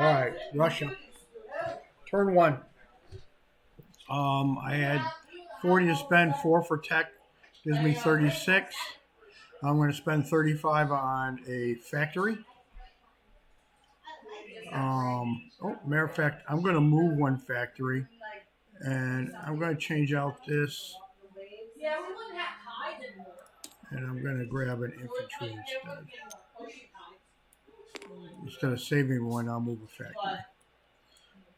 right, Russia. Turn one. I had 40 to spend, 4 for tech, gives me 36. I'm going to spend 35 on a factory. Matter of fact, I'm going to move one factory, and I'm going to change out this, and I'm going to grab an infantry instead of saving one. I'll move a factory.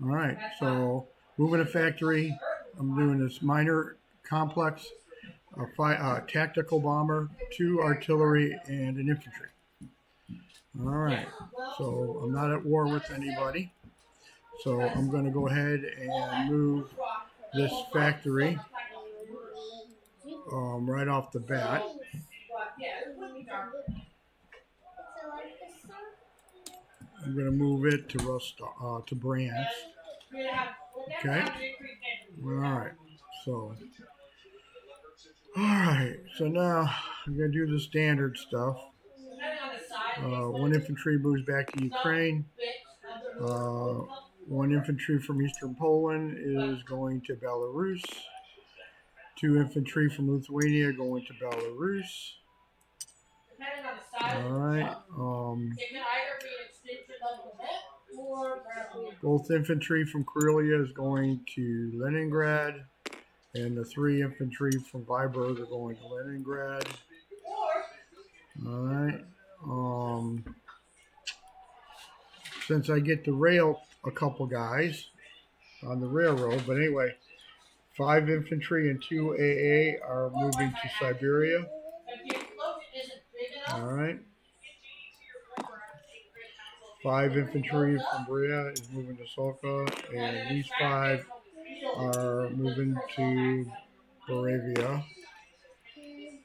All right, so moving a factory. I'm doing this minor complex, a tactical bomber, 2 artillery, and an infantry. All right, so I'm not at war with anybody. So I'm going to go ahead and move this factory right off the bat. I'm going to move it to to Brance. Okay. All right. So now I'm going to do the standard stuff. 1 infantry moves back to Ukraine. 1 infantry from Eastern Poland is going to Belarus. 2 infantry from Lithuania going to Belarus. All right. Both infantry from Karelia is going to Leningrad, and the 3 infantry from Vyborg are going to Leningrad. All right. Since I get to rail a couple guys on the railroad, but anyway, 5 infantry and 2 AA are moving to Siberia. All right. 5 infantry from Bria is moving to Solka, and these 5 are moving to Moravia.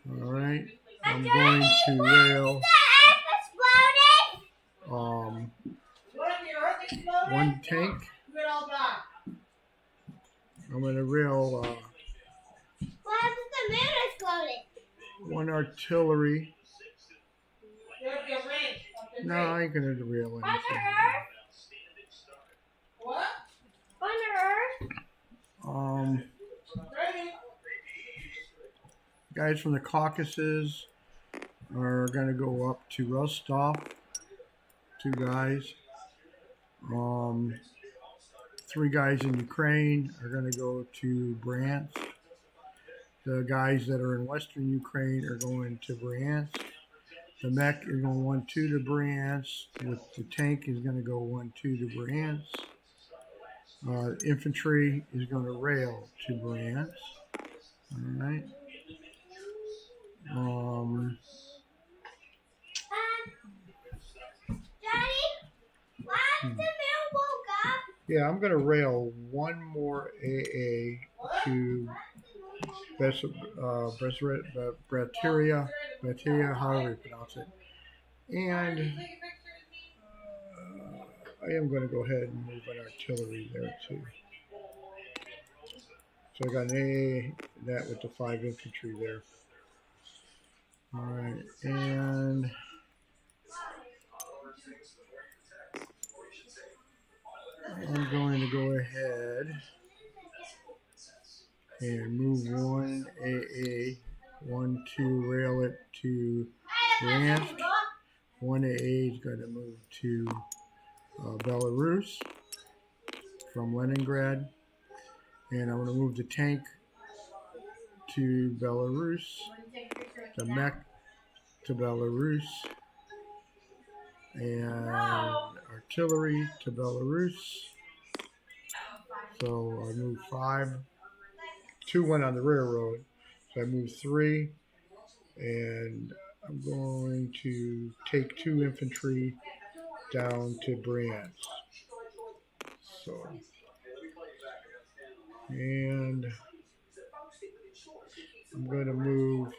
All right. I'm going to rail 1 tank. I'm going to rail 1 artillery. No, I ain't going to rail anything. Guys from the Caucasus are going to go up to Rostov. 2 guys. 3 guys in Ukraine are going to go to Bryansk. The guys that are in Western Ukraine are going to Bryansk. The mech is going 1-2 to Bryansk. With the tank is going to go 1-2 to Bryansk. Infantry is going to rail to Bryansk. All right. Yeah, I'm going to rail 1 more AA to Bratiria, however you pronounce it. And I am going to go ahead and move an artillery there too. So I got an AA, that with the 5 infantry there. All right, and I'm going to go ahead and move 1 AA, 1-2 rail it to Bryansk. 1 AA is going to move to Belarus from Leningrad, and I'm going to move the tank to Belarus, the mech to Belarus, and artillery to Belarus. So I moved 5. 2 went on the railroad, so I moved 3, and I'm going to take 2 infantry down to Bryansk. So, and I'm going to move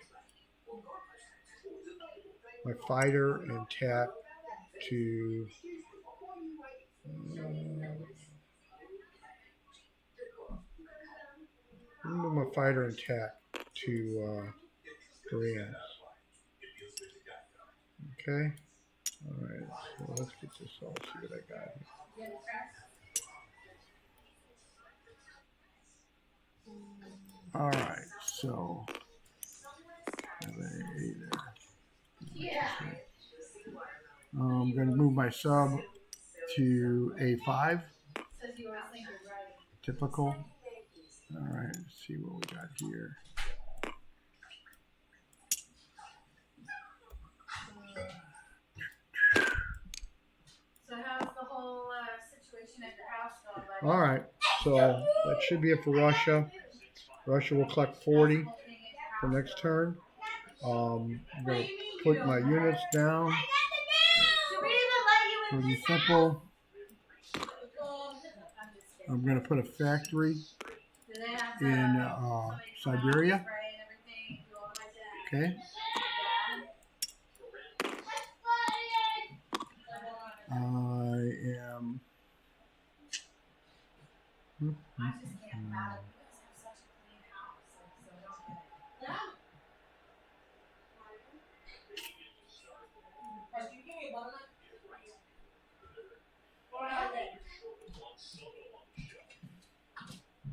my fighter and TAC to move my fighter and TAC to Bryansk. Okay. All right. So let's get this. I'll see what I got here. All right, so I'm going to move my sub to A5. Typical. All right, let's see what we got here. So how's the whole situation at your house going? All right, so that should be it for Russia. Russia will collect 40 for next turn. I'm going to put my units down. Pretty simple. I'm going to put a factory in Siberia. Okay. I am.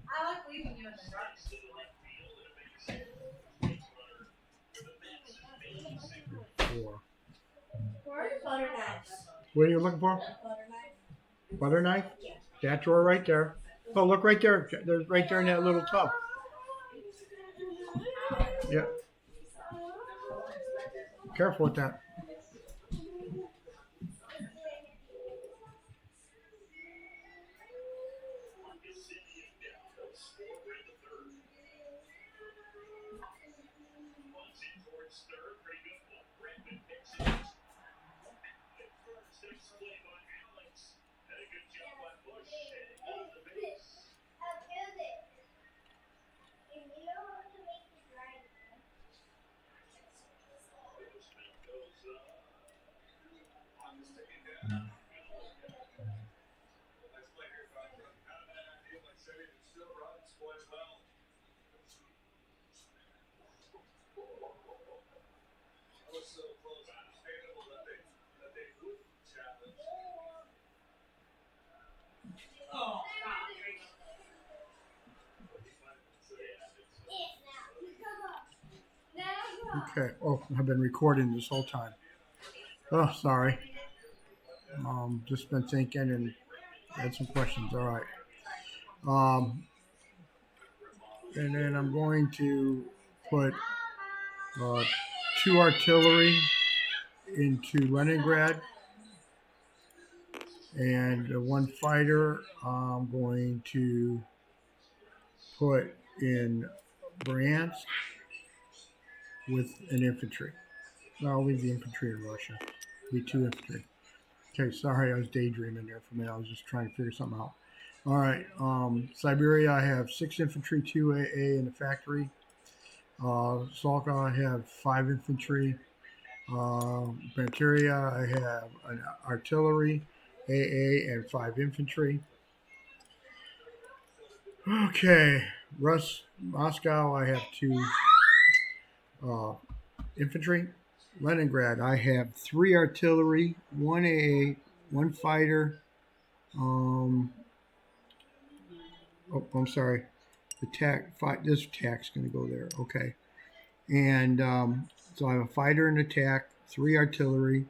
I like leaving you in the dark. Butter knives. What are you looking for? Butter knife. Butter knife? Yeah. That drawer right there. Oh, look right there. There's right there in that little tub. Yeah. Careful with that. Okay. Oh, I've been recording this whole time. Oh, sorry. Just been thinking and had some questions. All right. And then I'm going to put 2 artillery into Leningrad and 1 fighter I'm going to put in Bryansk with an infantry. No, I'll leave the infantry in Russia. Be 2 infantry. Okay, sorry, I was daydreaming there for a minute. I was just trying to figure something out. All right, Siberia, I have 6 infantry, 2 AA in the factory. Salka, I have 5 infantry. Manchuria, I have an artillery, AA, and 5 infantry. Okay, Moscow, I have 2 infantry. Leningrad, I have 3 artillery, 1 AA, 1 fighter. Oh, I'm sorry. This attack's going to go there. Okay. And so I have a fighter and attack, 3 artillery,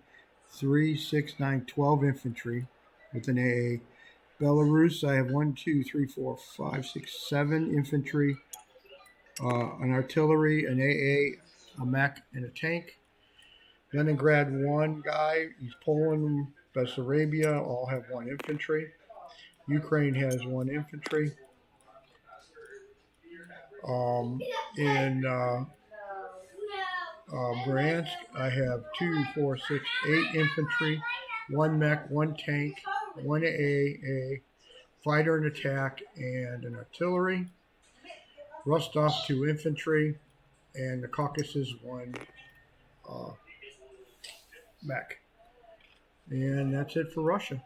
3, 6, 9, 12 infantry with an AA. Belarus, I have 1, 2, 3, 4, 5, 6, 7 infantry, an artillery, an AA, a mech, and a tank. Leningrad, 1 guy, East Poland, Bessarabia, all have 1 infantry. Ukraine has 1 infantry. In Bryansk, I have 2, 4, 6, 8 infantry, 1 mech, 1 tank, 1 AA, fighter and attack, and an artillery. Rostov, 2 infantry, and the Caucasus, 1 mech. And that's it for Russia.